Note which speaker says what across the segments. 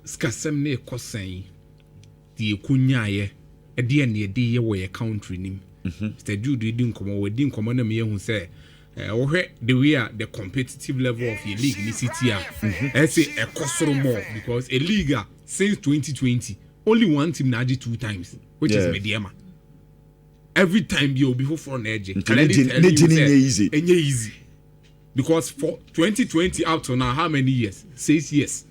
Speaker 1: skasem ne kosan die kunyaye e de ne de ye wo ye country nim Mr. Jude di nkomo na me hu say the way the competitive level of your league in city I say a kosoro more because a league since 2020 only one team na 2 times which is Mediama. Every time you before for an edge easy because for 2020 up to now how many years 6 years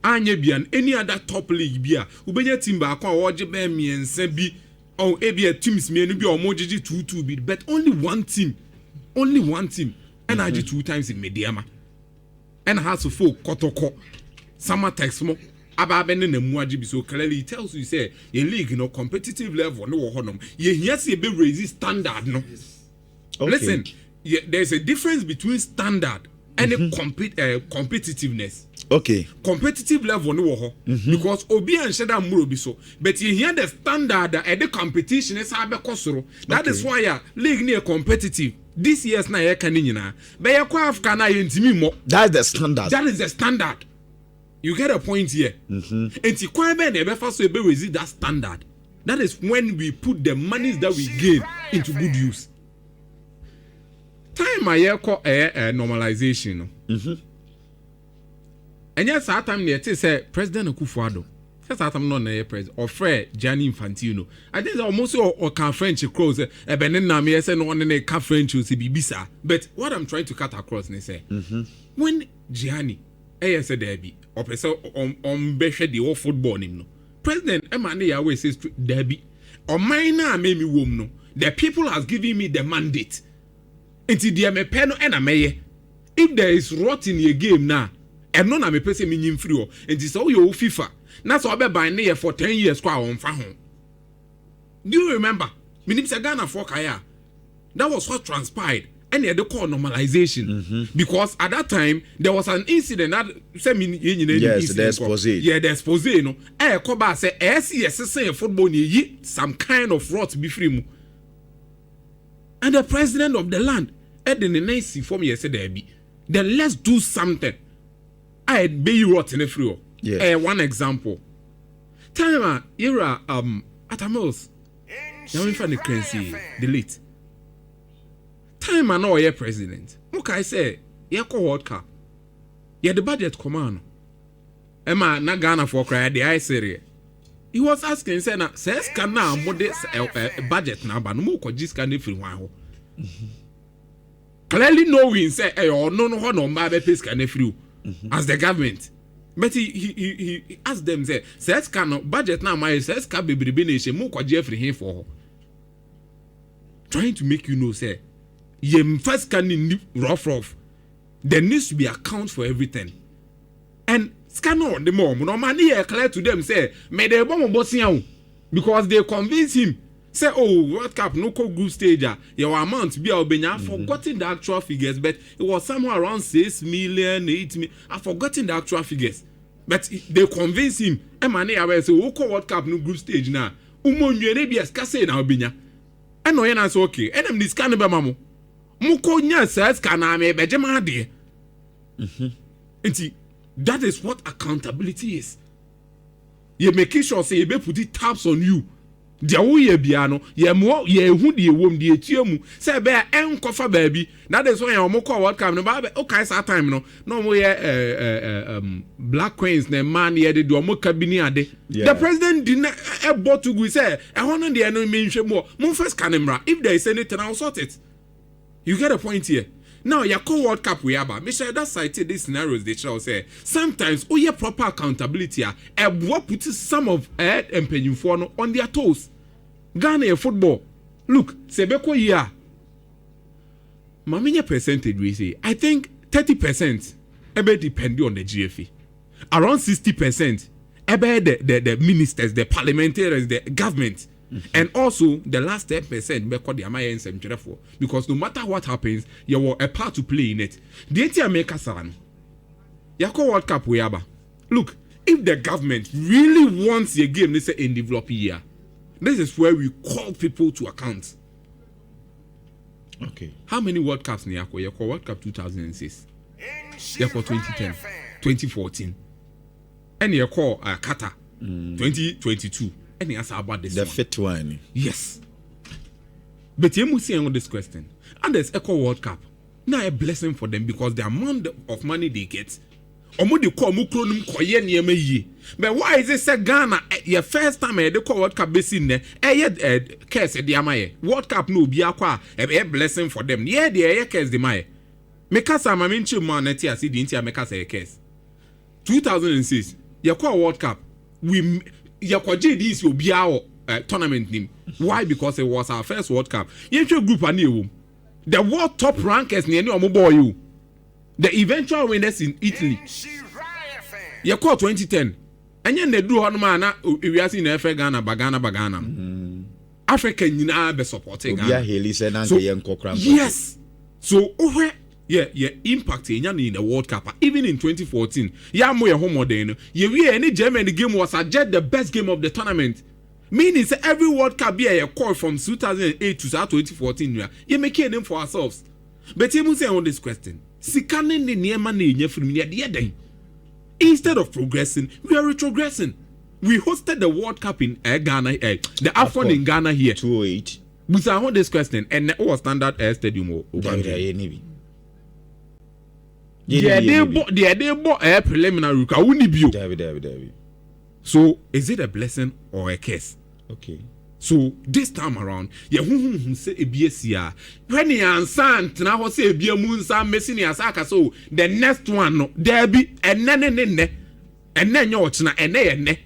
Speaker 1: anya bian any other top league bia ubenya team ba kwa woje be miensa bi or ebia teams me no bi o mo gigi 2-2 bi but only one team and I 2 times in Mediama and has to full kotoko summer text mo aba benne na muaji bi so clearly tells you say your league no competitive level no wo honom ye hia se be raise standard no listen there's a difference between standard and competitiveness.
Speaker 2: Okay.
Speaker 1: Competitive level no ho because obi an sheda muro bi so but you hear the standard and the competition is abe kosoro. That is why league near competitive. This year's na ye kan nyina. Be ye kwa Africa na ye ntimi mo.
Speaker 2: That's the standard.
Speaker 1: That is the standard. You get a point here. Enti kwa be na be fa so be resist that standard. That is when we put the monies that we gain into good use. Time I call normalization. And yes, that time they say President Akufo-Addo. That's that time not na president or Fred Gianni Infantino. I think almost or can French cross benin me say no one na can French o bibisa. But what I'm trying to cut across ne say when Gianni say there be or person on be the whole football nim no. President Emmanuel Yahweh says there be or mine na me wom no. The people has given me the mandate. Until the me pen and a meye. If there is rot in your game now, and none of me person meaning free, and it's all your FIFA. That's why I buy near for 10 years. Do you remember? Ghana for Kaya. That was what transpired. And they call normalization. Because at that time there was an incident that
Speaker 2: yes, the expose.
Speaker 1: Yeah, the expose, you know. Koba say SCS football ni some kind of rot be free. And the president of the land, the nice for me yesterday, then let's do something. I be rot in a free.
Speaker 2: Yeah.
Speaker 1: One example. Time era Atamils. Now find the currency delete. Time I know your president. Look, I say, yeah, World Cup. Yeah, the budget command. Emma na Ghana for cry the eye series. He was asking, say, na says can now modest budget now, but no more just can free one. Clearly knowing say or no my pays can free as the government. But he asked them say says can budget now my says can be nation more Jeffrey here for trying to make you know say you first can rough there needs to be account for everything and scan on the mom no money clear to them say may they bomb because they convince him say oh World Cup no group stage your amount be I've forgotten the actual figures but it was somewhere around 6 million 8 million I've forgotten the actual figures but they convince him e money I say World Cup no group stage now umonwere bi skase na obenya e no ye na say okay and them this can be mamo muko nya says can na me beje ma de that is what accountability is. You make sure say you be put it tabs on you. Dia wo ye bia no ye mo ye hu de wom de etiamu say be enkofa baabi that is why you call World Cup no ba okay that time no mo ye Black Queens na man ye de do mo kabini ade the president did not able to go say e hono de no menhwe mo first camera if there is anything I'll sort it. You get a point here. Now, your World Cup we have, Michelle, that cited these scenarios they shall say sometimes your proper accountability what puts some of and penny for on their toes. Ghana football. Look, Sebeko year. Maminya percentage we say I think 30% ebe depend on the GFA. Around 60% ebe the ministers, the parliamentarians, the government. And also the last 10% because no matter what happens, you have a part to play in it. The make us World Cup we have. Look, if the government really wants a game, let's say in developing year, this is where we call people to account.
Speaker 2: Okay.
Speaker 1: How many World Cups ni yako? Yako World Cup 2006. Yako 2010, 2014. and you call Qatar 2022 and you ask about this
Speaker 2: the
Speaker 1: one.
Speaker 2: fit one.
Speaker 1: Yes, but you must see on this question, and there's Eco World Cup now a blessing for them because the amount of money they get. Omudi call mukronum koye niema yi. But why is it say Ghana your first time they call World Cup basin ne curse the amaye. World Cup no be akwa a blessing for them. Yeah, the curse the maye. Mekasa maminchi man neti asi di intia mekasa curse. 2006 your call World Cup we your JDs will be our tournament name. Why? Because it was our first World Cup. Yencho group ani the world top rankers ni omo boy you. The eventual winners in Italy. You call 2010. And then they do on man. We are seeing Africa, Bagana. Africa, you know, be supporting.
Speaker 2: So,
Speaker 1: yes. So, impact in the World Cup. Even in 2014, more home then. We any Germany game was just the best game of the tournament. Meaning, every World Cup be a call from 2008 to 2014. You make them for ourselves. But you must say on this question. Instead of progressing, we are retrogressing. We hosted the World Cup in Ghana, the AFCON in Ghana here.
Speaker 2: 2008.
Speaker 1: We saw on this question, and it was standard stadium. They bought a preliminary. So, is it a blessing or a curse?
Speaker 2: Okay.
Speaker 1: So this time around, say ebiesia. When you answer, now say ebie munsa messing asaka so the next one no there be and then your china and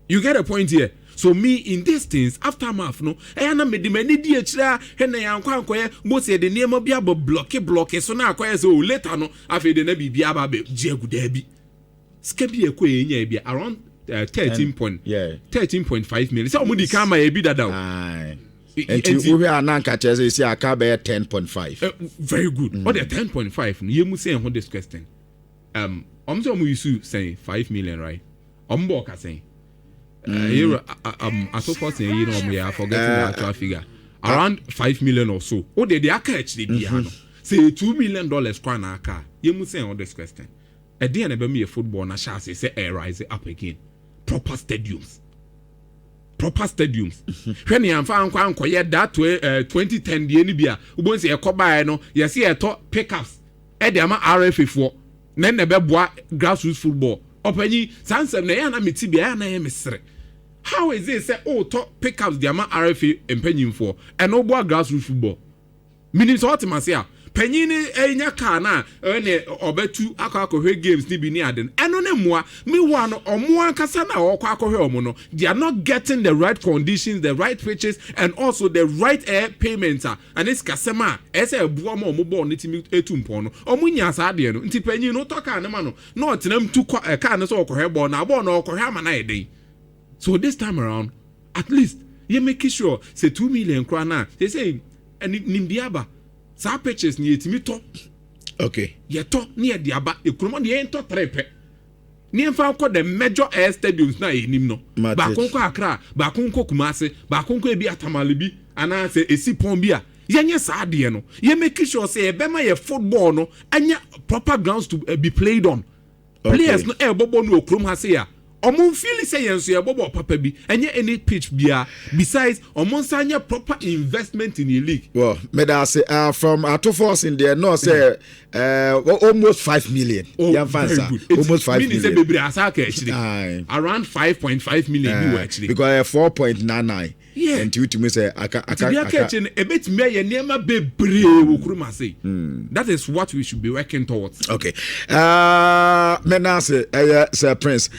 Speaker 1: you get a point here. So me in these things aftermath no, I na me many di echira when na yankwa mo say the name bia block so na akwa so later no afi de na bibia ba be jiegu there be. Skebi ekwe enya bia around 13.5 million. So we can my ebi that down.
Speaker 2: And we are now catching say aka be 10.5.
Speaker 1: Very good. But the 10.5 you must say on this question. So we say 5 million, right? Boka saying. Here at first you know we are forgetting the actual figure. Around 5 million or so. Oh they catch the piano. Say $2 million kwa na aka. You must say on this question. At the end of me a football na chance say rise up again. Proper stadiums. When you find that 2010 the Nibia, who wants a coba no, you see a top pickups. Edema RFA4. Then the bebois grassroots football. Openi Sansa Nayana Mitibia na emissary. How is it say top pickups the amount RFA and penny for and no boy grassroots football? Meaning so what Penny enya kana ene obetu akwa games ni bi ni aden eno ne moa me one omo ankasa na okwa akwa omo no they are not getting the right conditions, the right pitches and also the right air payments and it's kasema ese ebu omo ball ni timi etumpo no omo nya sa de no nti penyi no to ka ne ma no na otenam tu ka ne so okwa ball na ball na okwa ama na eden. So this time around at least you make sure say 2 million kra na they say nimdiaba sa pitches ni etimi to.
Speaker 2: Okay.
Speaker 1: Ye to ni e dia ba ekromo ni ento trepe. Ni emfa ko the major air stadiums na enim no. Ba konko Accra, ba konko Kumasi, ba konko ebi Atamalebi, ana se esipon bia. Yenye sa de no. Ye make sure say e be ma ye football no anya proper grounds to be played on. Okay. Players no e bobo no okrom ha se ya. Omo feel say yenso ye bobo papa bi enye any pitch bia besides omo sanya proper investment in the league.
Speaker 2: Well me da say from Atofos in there no say almost 5 million.
Speaker 1: Very good.
Speaker 2: Almost 5 million.
Speaker 1: Meaning say bebre asaka actually around 5.5 million you actually
Speaker 2: because 4.99.
Speaker 1: Yeah.
Speaker 2: And you to me say aka
Speaker 1: a bit me ye niema bebre wo kuruma say. That is what we should be working towards.
Speaker 2: Okay. Me na say Sir Prince.